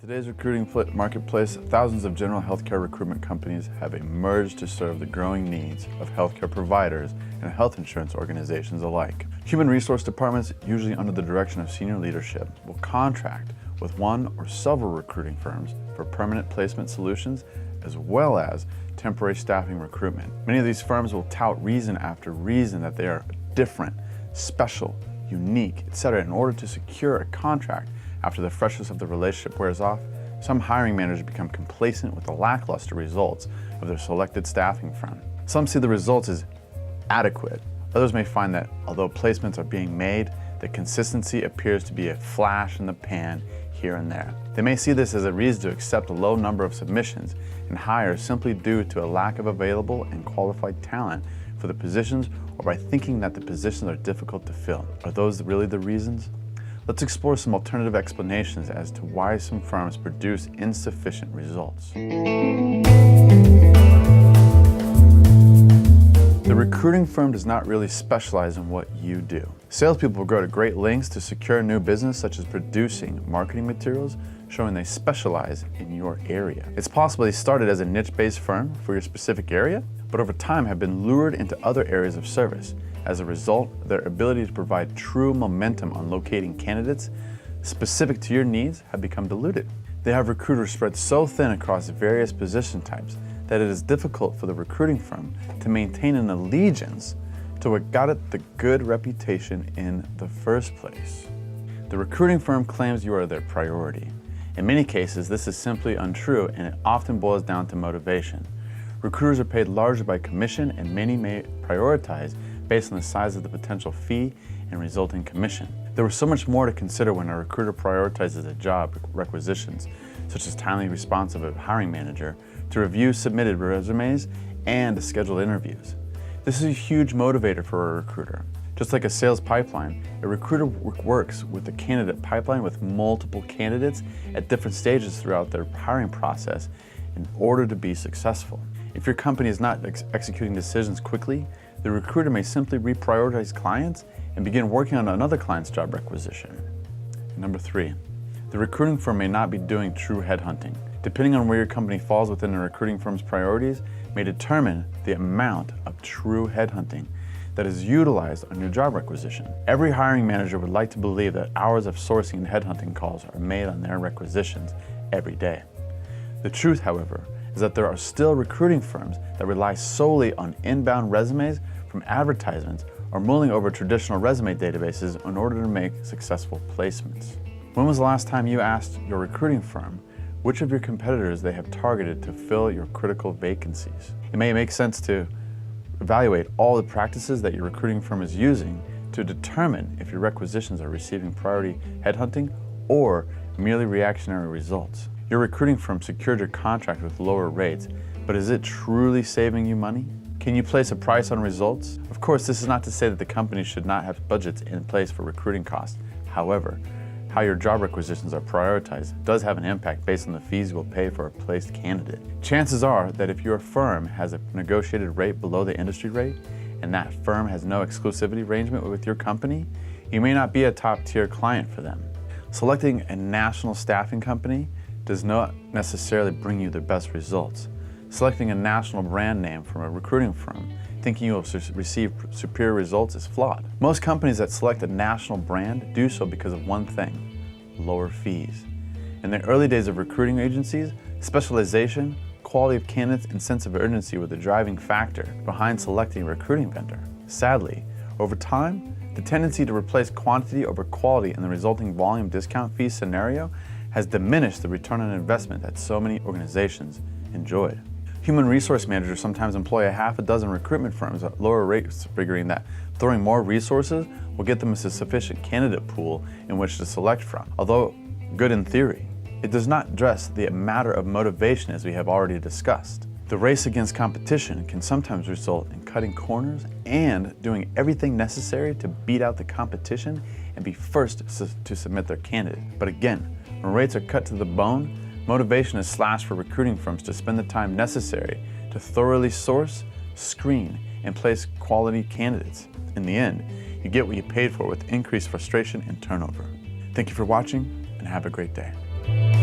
today's recruiting marketplace, thousands of general healthcare recruitment companies have emerged to serve the growing needs of healthcare providers and health insurance organizations alike. Human resource departments, usually under the direction of senior leadership, will contract with one or several recruiting firms for permanent placement solutions as well as temporary staffing recruitment. Many of these firms will tout reason after reason that they are different, special, unique, etc. in order to secure a contract. After the freshness of the relationship wears off, some hiring managers become complacent with the lackluster results of their selected staffing firm. Some see the results as adequate. Others may find that although placements are being made, the consistency appears to be a flash in the pan here and there. They may see this as a reason to accept a low number of submissions and hire simply due to a lack of available and qualified talent for the positions, or by thinking that the positions are difficult to fill. Are those really the reasons? Let's explore some alternative explanations as to why some firms produce insufficient results. The recruiting firm does not really specialize in what you do. Salespeople will go to great lengths to secure new business, such as producing marketing materials showing they specialize in your area. It's possible they started as a niche-based firm for your specific area, but over time have been lured into other areas of service. As a result, their ability to provide true momentum on locating candidates specific to your needs have become diluted. They have recruiters spread so thin across various position types that it is difficult for the recruiting firm to maintain an allegiance to what got it the good reputation in the first place. The recruiting firm claims you are their priority. In many cases, this is simply untrue, and it often boils down to motivation. Recruiters are paid largely by commission, and many may prioritize based on the size of the potential fee and resulting commission. There was so much more to consider when a recruiter prioritizes a job requisitions, such as timely response of a hiring manager, to review submitted resumes and to schedule interviews. This is a huge motivator for a recruiter. Just like a sales pipeline, a recruiter works with a candidate pipeline with multiple candidates at different stages throughout their hiring process in order to be successful. If your company is not executing decisions quickly, the recruiter may simply reprioritize clients and begin working on another client's job requisition. Number 3, the recruiting firm may not be doing true headhunting. Depending on where your company falls within the recruiting firm's priorities, may determine the amount of true headhunting that is utilized on your job requisition. Every hiring manager would like to believe that hours of sourcing and headhunting calls are made on their requisitions every day. The truth, however, is that there are still recruiting firms that rely solely on inbound resumes from advertisements or mulling over traditional resume databases in order to make successful placements. When was the last time you asked your recruiting firm which of your competitors they have targeted to fill your critical vacancies? It may make sense to evaluate all the practices that your recruiting firm is using to determine if your requisitions are receiving priority headhunting or merely reactionary results. Your recruiting firm secured your contract with lower rates, but is it truly saving you money? Can you place a price on results? Of course, this is not to say that the company should not have budgets in place for recruiting costs. However, how your job requisitions are prioritized does have an impact based on the fees you will pay for a placed candidate. Chances are that if your firm has a negotiated rate below the industry rate, and that firm has no exclusivity arrangement with your company, you may not be a top-tier client for them. Selecting a national staffing company does not necessarily bring you the best results. Selecting a national brand name from a recruiting firm thinking you will receive superior results is flawed. Most companies that select a national brand do so because of one thing: lower fees. In the early days of recruiting agencies, specialization, quality of candidates, and sense of urgency were the driving factor behind selecting a recruiting vendor. Sadly, over time, the tendency to replace quantity over quality in the resulting volume discount fee scenario has diminished the return on investment that so many organizations enjoyed. Human resource managers sometimes employ a half a dozen recruitment firms at lower rates, figuring that throwing more resources will get them a sufficient candidate pool in which to select from. Although good in theory, it does not address the matter of motivation as we have already discussed. The race against competition can sometimes result in cutting corners and doing everything necessary to beat out the competition and be first to submit their candidate. But again, when rates are cut to the bone, motivation is slashed for recruiting firms to spend the time necessary to thoroughly source, screen, and place quality candidates. In the end, you get what you paid for with increased frustration and turnover. Thank you for watching, and have a great day.